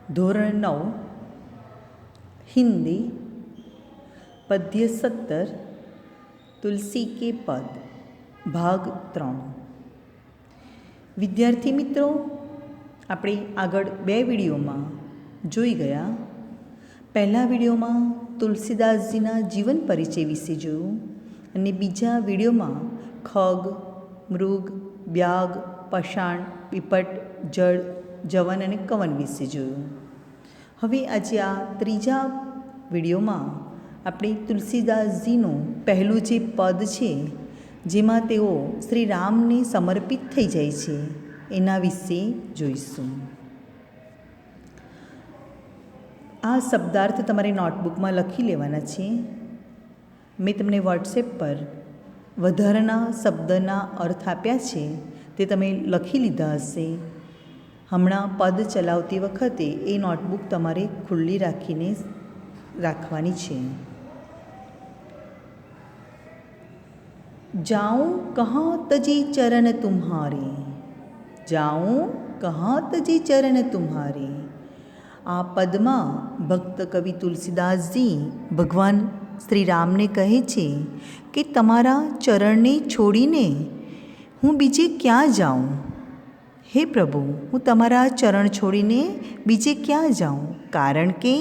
ધોરણ 9 हिंदी पद्य 17 तुलसी के पद भाग 3। विद्यार्थी मित्रों, આપણે આગળ બે વિડીયોમાં જોઈ ગયા। પહેલા વિડીયોમાં તુલસીદાસજીના જીવન પરિચય વિશે જોયું અને બીજા વિડીયોમાં ખગ, મૃગ, વ્યાગ, પષાણ, પીપટ, જળ, જવન અને કવન વિશે જોયું। હવે આજે આ ત્રીજા વિડીયોમાં આપણે તુલસીદાસજીનું પહેલું જે પદ છે જેમાં તેઓ શ્રી રામને સમર્પિત થઈ જાય છે એના વિશે જોઈશું। આ શબ્દાર્થ તમારે નોટબુકમાં લખી લેવાના છે। મેં તમને વોટ્સએપ પર વધારાના શબ્દના અર્થ આપ્યા છે, તે તમે લખી લીધા હશે। હમણાં પદ ચલાવતી વખતે એ નોટબુક તમારે ખુલ્લી રાખીને રાખવાની છે। જાઉં કહા તજી ચરણ તુમ્હારે, જાઉં કહા તજી ચરણ તુમ્હારે। આ પદમાં ભક્ત કવિ તુલસીદાસજી ભગવાન શ્રી રામને કહે છે કે તમારા ચરણને છોડીને હું બીજે ક્યાં જાઉં? હે પ્રભુ, હું તમારા ચરણ છોડીને બીજે ક્યાં જાઉં? કારણ કે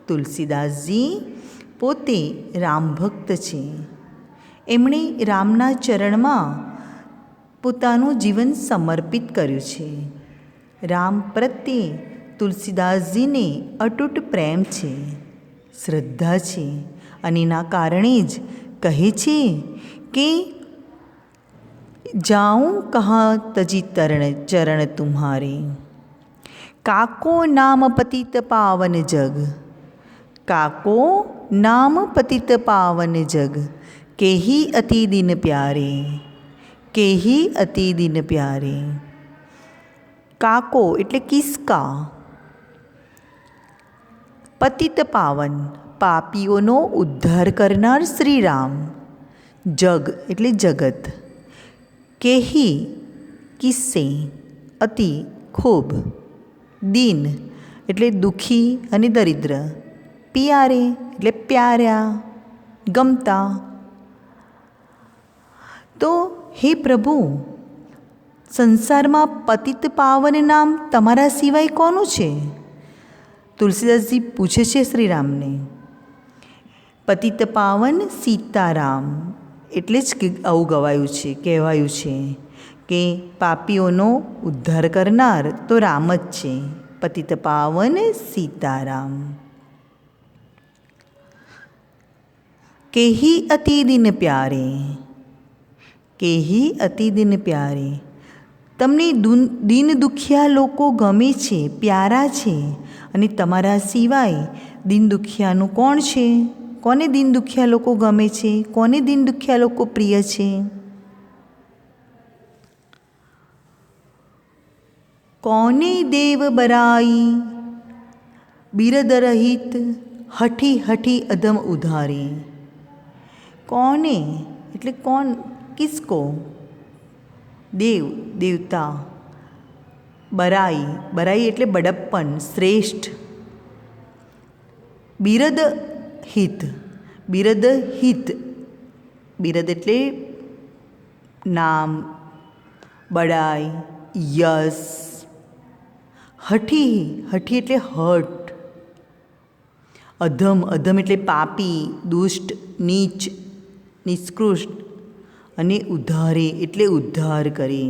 તુલસીદાસજી પોતે રામ ભક્ત છે। એમણે રામના ચરણમાં પોતાનું જીવન સમર્પિત કર્યું છે। રામ પ્રત્યે તુલસીદાસજીને અતૂટ પ્રેમ છે, શ્રદ્ધા છે અને એના કારણે જ કહે છે કે જાઉં કહા તજી ચરણ તુમ્હારે। કાકો નામ પતિત પાવન જગ, કાકો નામ પતિત પાવન જગ, કેહી અતિ દિન પ્યારે, કેહી અતિ દિન પ્યારે। કાકો એટલે કિસકા, પતિત પાવન પાપીઓનો ઉદ્ધાર કરનાર શ્રી રામ, જગ એટલે જગત, કેહી કિસ્સે, અતિ ખૂબ, દીન એટલે દુઃખી અને દરિદ્ર, પિયારે એટલે પ્યાર્યા, ગમતા। તો હે પ્રભુ, સંસારમાં પતિત પાવન નામ તમારા સિવાય કોનું છે? તુલસીદાસજી પૂછે છે શ્રી રામને। પતિત પાવન સીતારામ, એટલે જ આવું ગવાયું છે, કહેવાયું છે કે પાપીઓનો ઉદ્ધાર કરનાર તો રામ જ છે, પતિત પાવન સીતારામ। કેહી અતિ દિન પ્યારે, કેહી અતિ દિન પ્યારે। તમને દીન દુખિયા લોકો ગમે છે, પ્યારા છે, અને તમારા સિવાય દીન દુખિયાનું કોણ છે? કોને દીન દુખિયા લોકો ગમે છે? કોને દીન દુખિયા લોકો પ્રિય છે? કોને દેવ બરાઈ બિરદ રહિત, હઠી હઠી અધમ ઉધારે। કોને એટલે કોણ? કિસકો? દેવ દેવતા, બરાઈ બરાઈ એટલે બડપ્પન, શ્રેષ્ઠ, બિરદ હિત, બિરદ હિત, બિરદ એટલે નામ, બડાઈ, યશ, હઠી, હઠી એટલે હઠ, અધમ, અધમ એટલે પાપી, દુષ્ટ, નીચ, નિષ્કૃષ્ટ, અને ઉદ્ધારે એટલે ઉદ્ધાર કરે।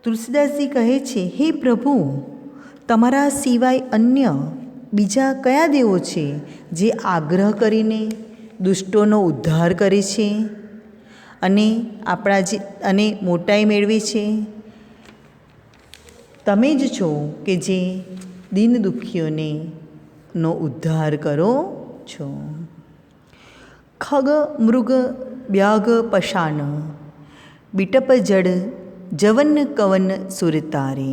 તુલસીદાસજી કહે છે, હે પ્રભુ, તમારા સિવાય અન્ય બીજા કયા દેવો છે જે આગ્રહ કરીને દુષ્ટોનો ઉદ્ધાર કરે છે અને અને મોટાઈ મેળવે છે? તમે જ છો કે જે દીન દુઃખીઓને નો ઉદ્ધાર કરો છો। ખગ, મૃગ, વ્યાઘ, પષાણ, બીટપ, જડ, જવન, કવન, સુરતારે।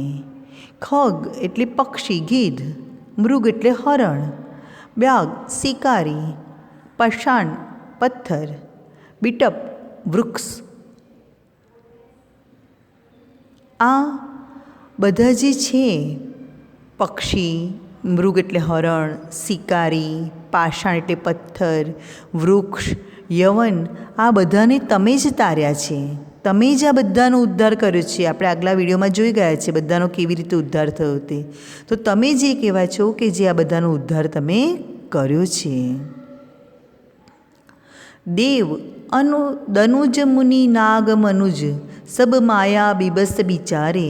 ખગ એટલે પક્ષી, ગીધ, મૃગ એટલે હરણ, વ્યાઘ શિકારી, પષાણ પથ્થર, બીટપ વૃક્ષ। આ બધા જે છે પક્ષી, મૃગ એટલે હરણ, શિકારી, પાષાણ એટલે પથ્થર, વૃક્ષ, યવન, આ બધાને તમે જ તાર્યા છે. તમે જ આ બધાનો ઉદ્ધાર કર્યો છે. આપણે આગલા વિડીયોમાં જોઈ ગયા છે બધાનો કેવી રીતે ઉદ્ધાર થયો તે. તો તમે જ એ કહેવા છો કે જે આ બધાનો ઉદ્ધાર તમે કર્યો છે. દેવ અનુ દનુજ મુનિ નાગ મનુજ સબ માયા બીબસ બિચારે.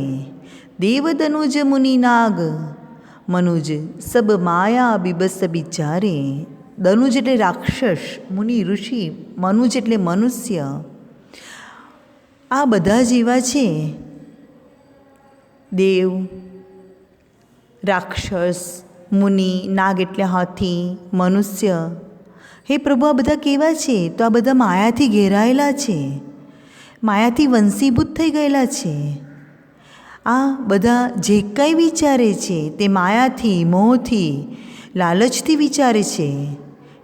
દેવ દનુજ મુનિ નાગ મનુજ સબ માયા બીબસ બિચારે. દનુજ એટલે રાક્ષસ, મુનિ ઋષિ, મનુજ એટલે મનુષ્ય. આ બધા જ એવા છે, દેવ, રાક્ષસ, મુનિ, નાગ એટલે હાથી, મનુષ્ય. હે પ્રભુ, આ બધા કેવા છે? તો આ બધા માયાથી ઘેરાયેલા છે, માયાથી વંશીભૂત થઈ ગયેલા છે. આ બધા જે કંઈ વિચારે છે તે માયાથી, મોહથી, લાલચથી વિચારે છે.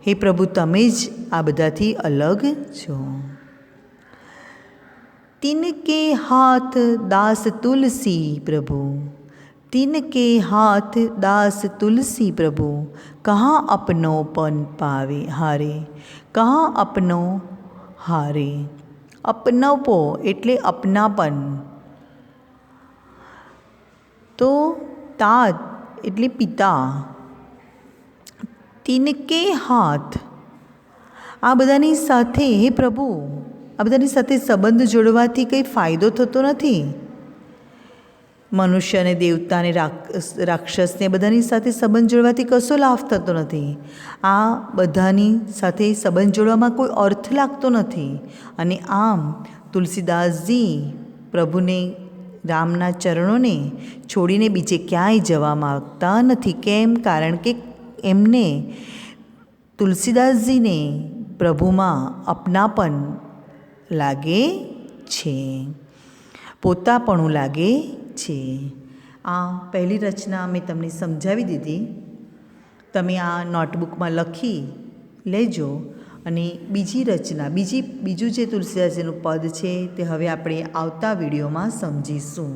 હે પ્રભુ, તમે જ આ બધાથી અલગ છો. तिनके हाथ दास तुलसी प्रभु, तिनके हाथ दास तुलसी प्रभु, कहाँ अपनोपन पावे हारे, कहाँ अपनो हारे. અપનાપો એટલે અપનાપન. તો તાત એટલે પિતા. તિનકે હાથ, આ બધાની સાથે, હે પ્રભુ, આ બધાની સાથે સંબંધ જોડવાથી કંઈ ફાયદો થતો નથી. મનુષ્ય અને દેવતાને, રાક્ષસને બધાની સાથે સંબંધ જોડવાથી કશો લાભ થતો નથી. આ બધાની સાથે સંબંધ જોડવામાં કોઈ અર્થ લાગતો નથી. અને આમ તુલસીદાસજી પ્રભુને, રામના ચરણોને છોડીને બીજે ક્યાંય જવા માગતા નથી. કેમ? કારણ કે એમને, તુલસીદાસજીને પ્રભુમાં અપનાપન લાગે છે, પોતાપણું લાગે છે. આ પહેલી રચના મેં તમને સમજાવી દીધી. તમે આ નોટબુકમાં લખી લેજો. અને બીજી રચના, બીજું જે તુલસીદાસજીનું પદ છે તે હવે આપણે આવતા વિડીયોમાં સમજીશું.